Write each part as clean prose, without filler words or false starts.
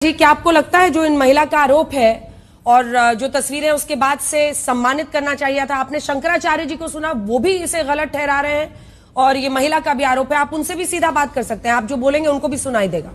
जी, क्या आपको लगता है जो इन महिला का आरोप है और जो तस्वीरें उसके बाद से सम्मानित करना चाहिए था, आपने शंकराचार्य जी को सुना, वो भी इसे गलत ठहरा रहे हैं और ये महिला का भी आरोप है। आप उनसे भी सीधा बात कर सकते हैं, आप जो बोलेंगे उनको भी सुनाई देगा।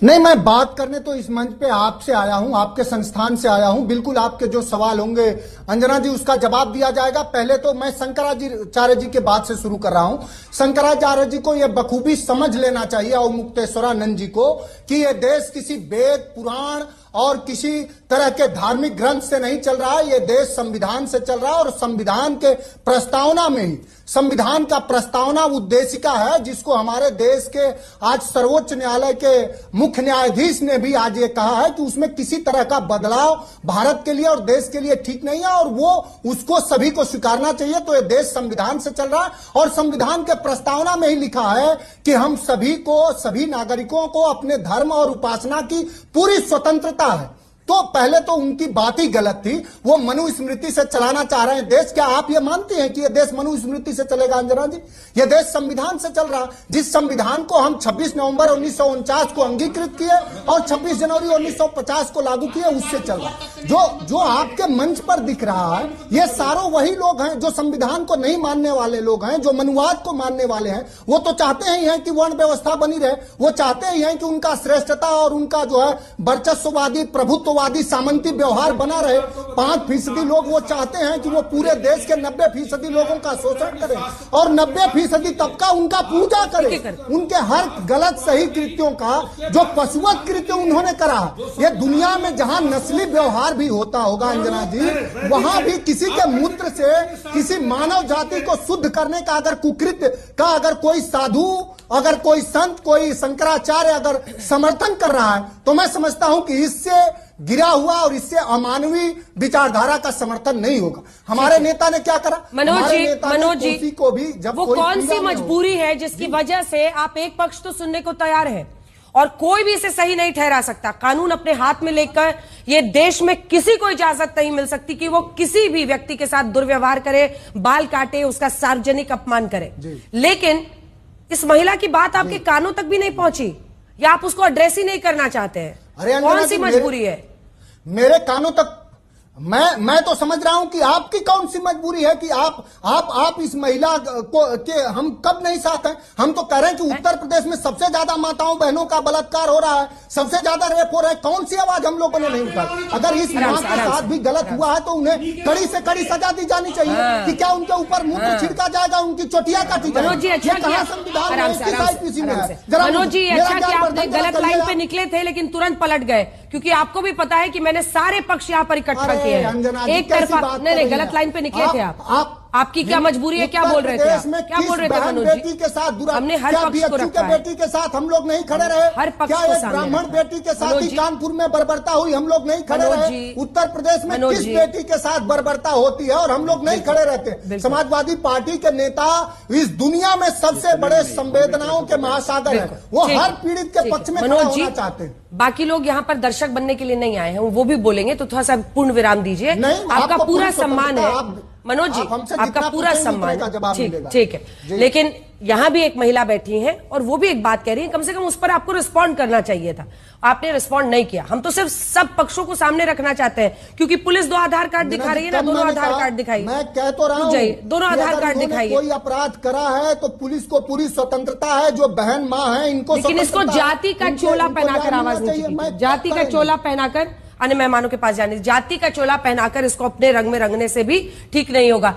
नहीं, मैं बात करने तो इस मंच पे आपसे आया हूं, आपके संस्थान से आया हूं। बिल्कुल आपके जो सवाल होंगे अंजना जी उसका जवाब दिया जाएगा। पहले तो मैं शंकराचार्य जी के बात से शुरू कर रहा हूं। शंकराचार्य जी को यह बखूबी समझ लेना चाहिए और मुक्तेश्वरानंद जी को कि यह देश किसी वेद पुराण और किसी तरह के धार्मिक ग्रंथ से नहीं चल रहा है। यह देश संविधान से चल रहा है और संविधान के प्रस्तावना में ही, संविधान का प्रस्तावना उद्देशिका है जिसको हमारे देश के आज सर्वोच्च न्यायालय के मुख्य न्यायाधीश ने भी आज ये कहा है कि उसमें किसी तरह का बदलाव भारत के लिए और देश के लिए ठीक नहीं है और वो उसको सभी को स्वीकारना चाहिए। तो ये देश संविधान से चल रहा है और संविधान के प्रस्तावना में ही लिखा है कि हम सभी को, सभी नागरिकों को अपने धर्म और उपासना की पूरी स्वतंत्रता है। तो पहले तो उनकी बात ही गलत थी, वो मनुस्मृति से चलाना चाह रहे हैं देश। क्या आप ये मानते हैं कि यह देश मनुस्मृति से चलेगा अंजना जी? यह देश संविधान से चल रहा, जिस संविधान को हम 26 नवंबर 1949 को अंगीकृत किए और 26 जनवरी 1950 को लागू किए, उससे चल रहा। जो आपके मंच पर दिख रहा है, ये सारों वही लोग हैं जो संविधान को नहीं मानने वाले लोग हैं, जो मनुवाद को मानने वाले हैं। वो तो चाहते ही हैं कि वर्ण व्यवस्था बनी रहे, वो चाहते ही हैं कि उनका श्रेष्ठता और उनका जो है वर्चस्ववादी प्रभुत्ववादी सामंती व्यवहार बना रहे। 5% लोग वो चाहते हैं कि वो पूरे देश के 90% लोगों का शोषण करें और 90% तबका उनका पूजा करे, उनके हर गलत सही कृत्यों का जो पशुवत कृत्य उन्होंने करा। ये दुनिया में जहां नस्ली व्यवहार भी होता होगा अंजना जी, वहां भी किसी के मूत्र से किसी मानव जाति को शुद्ध करने का अगर कुकृत्य का अगर कोई साधु, अगर कोई संत, कोई शंकराचार्य अगर समर्थन कर रहा है, तो मैं समझता हूं कि इससे गिरा हुआ और इससे अमानवीय विचारधारा का समर्थन नहीं होगा। हमारे नेता ने क्या करा? मनोज जी को भी जब वो कौन सी मजबूरी है जिसकी वजह से आप एक पक्ष तो सुनने को तैयार है और कोई भी इसे सही नहीं ठहरा सकता। कानून अपने हाथ में लेकर ये देश में किसी को इजाजत नहीं मिल सकती कि वो किसी भी व्यक्ति के साथ दुर्व्यवहार करे, बाल काटे, उसका सार्वजनिक अपमान करे। लेकिन इस महिला की बात आपके कानों तक भी नहीं पहुंची या आप उसको एड्रेस ही नहीं करना चाहते हैं? कौन सी मजबूरी है? मेरे कानों तक मैं तो समझ रहा हूं कि आपकी कौन सी मजबूरी है कि आप इस महिला को के हम कब नहीं साथ हैं। हम तो कह रहे हैं कि उत्तर प्रदेश में सबसे ज्यादा माताओं बहनों का बलात्कार हो रहा है, सबसे ज्यादा रेप हो रहा है। कौन सी आवाज हम लोगों ने नहीं उठाई? अगर इस मां के साथ भी गलत हुआ है तो उन्हें कड़ी से कड़ी सजा दी जानी चाहिए कि क्या उनके ऊपर मूत्र छिड़का जाएगा, उनकी चोटियां काटी जाएगी? मनोज जी, अच्छा किया आपने, गलत लाइन पे निकले थे लेकिन तुरंत पलट गए क्योंकि आपको भी पता है कि मैंने सारे पक्ष यहाँ पर इकट्ठा किए हैं। एक तरफा नहीं, गलत लाइन पे निकले थे आप। आपकी क्या मजबूरी है? क्या बोल रहे थे आप? क्या बोल रहे थे मनोज जी? बेटी के साथ हमने हर पक्ष को रखा है। बेटी के साथ हम लोग नहीं खड़े रहे। हर पक्ष क्या एक ब्राह्मण बेटी के साथ ही कानपुर में बर्बरता हुई, हम लोग नहीं खड़े रहे? उत्तर प्रदेश में किस बेटी के साथ बर्बरता होती है और हम लोग नहीं खड़े रहते? समाजवादी पार्टी के नेता इस दुनिया में सबसे बड़े संवेदनाओं के महासागर है, वो हर पीड़ित के पक्ष में खड़ा होना चाहते हैं। बाकी लोग यहाँ पर दर्शक बनने के लिए नहीं आए हैं, वो भी बोलेंगे, तो थोड़ा सा पूर्ण विराम दीजिए। आपका पूरा सम्मान है मनोज जी, आपका पूरा सम्मान, ठीक है। लेकिन यहाँ भी एक महिला बैठी है और वो भी एक बात कह रही है, कम से कम उस पर आपको रिस्पॉन्ड करना चाहिए था, आपने रिस्पॉन्ड नहीं किया। हम तो सिर्फ सब पक्षों को सामने रखना चाहते हैं क्योंकि पुलिस 2 आधार कार्ड दिखा रही है ना, दोनों आधार कार्ड दिखाई। मैं कह तो रहा हूं, दोनों आधार कार्ड दिखाइए। कोई अपराध करा है तो पुलिस को पूरी स्वतंत्रता है, जो बहन माँ है इनको, लेकिन इसको जाति का चोला पहनाकर आवाज नीची कीजिए। जाति का चोला पहनाकर अन्य मेहमानों के पास जाने, जाति का चोला पहनाकर इसको अपने रंग में रंगने से भी ठीक नहीं होगा।